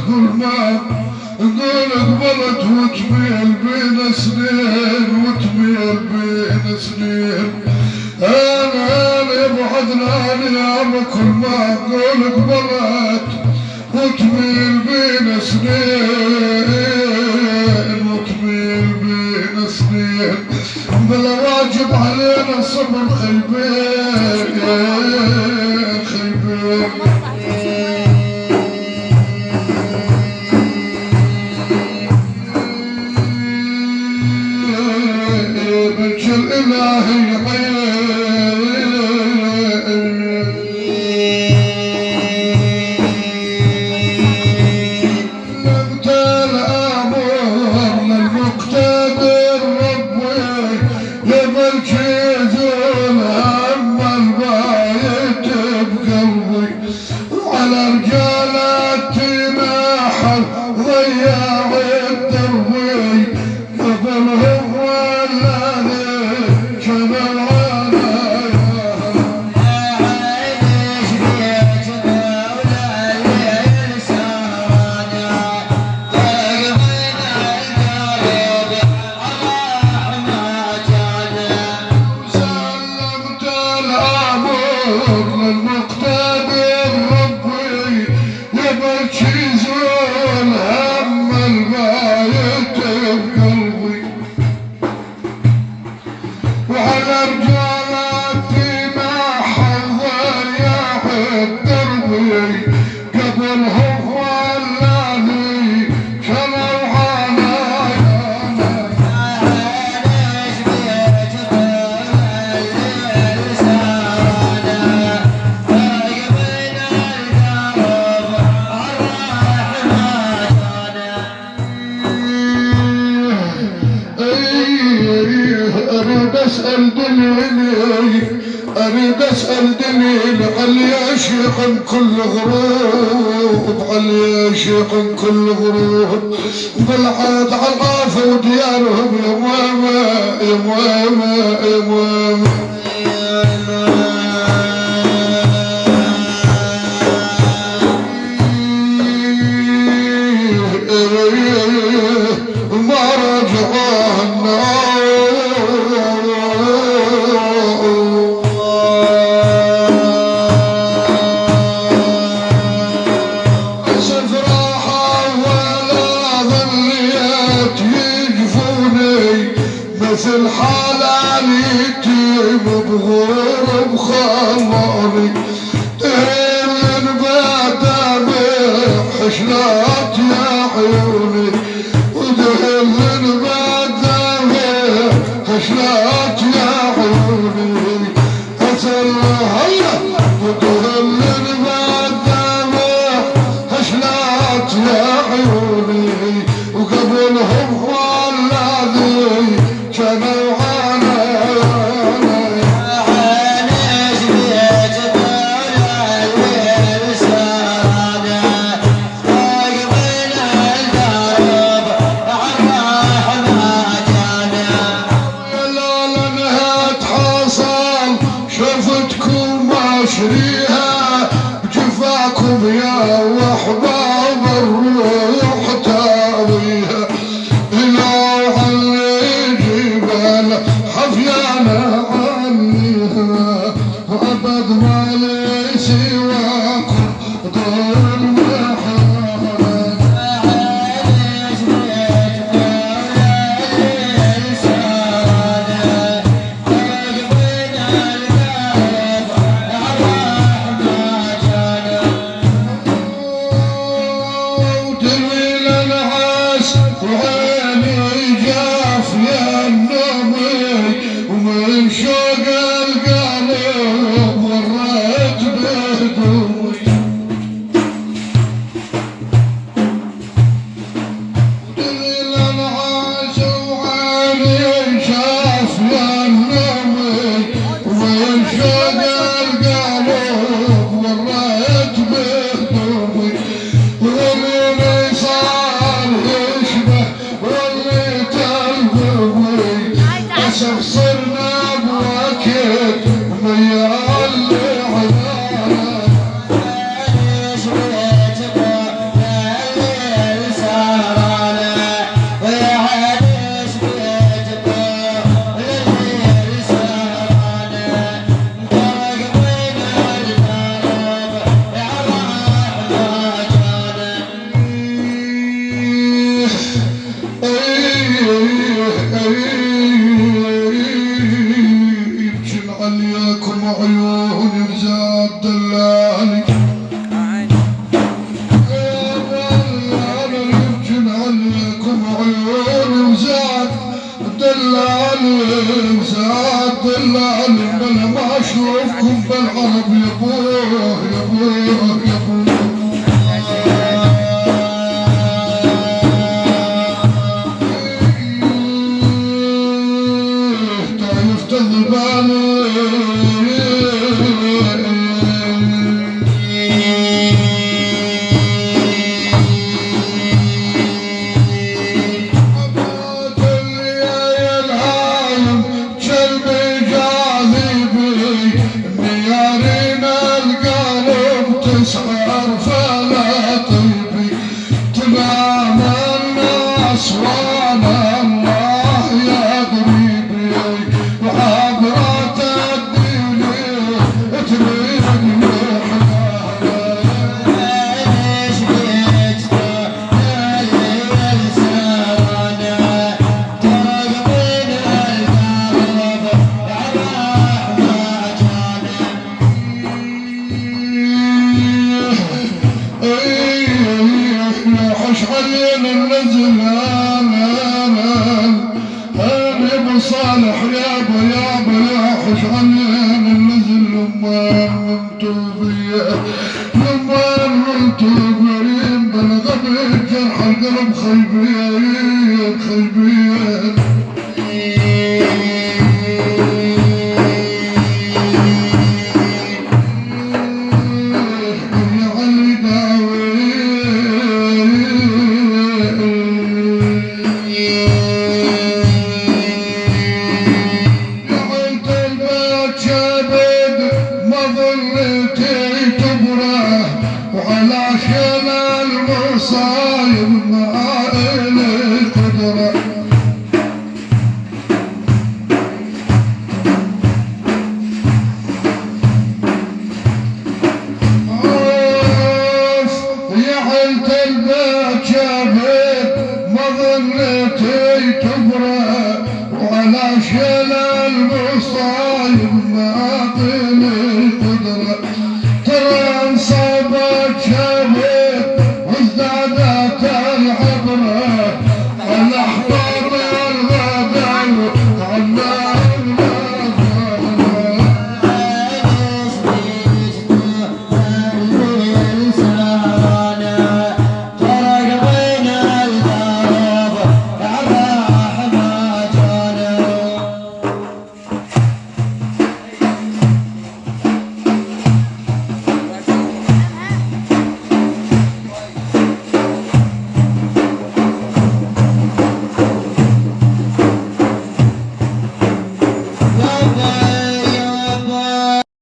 كل ما نقول قبلت وتميل بين سنين وتميل بين سنين. انا يبعدنا اليوم كل ما نقول قبلت وتميل بين سنين وتميل بين سنين. بلا واجب علينا صبر خيبين خيبين. بج الإلهي أريد أسأل دليل علي يشيق كل غروب علي يشيق كل غروب بالعاد عرافة وديارهم يا ماما يا ماما يا ماما. ما رجعنا مثل حالاتي بغرب خلاني تهين بعد حشلات يا عيوني ودهن بعد حشلات يا عيوني أسأل هيا ودهن بعد حشلات يا عيوني وقبلهم والذي كانوا شريها بجفاكم يا وحباب الروح تاويها لو علي جبال حفيانا عنيها أبد ما لي سواكم دور المحال. وعيني جاف يا النمي ومن شوق القلب مريت بدموي ودليل العاش وعيني جاف يا النمي ومن شوق القلب مريت بدموي ومن صار يشبه حنين النزل هاني ابو صالح يابا يابا يا حش حنين النزل لمان وانتو فيا لمان وانتو بريم بلغ بالجرح القلب خيبين خيبين وعلى شمال المصايب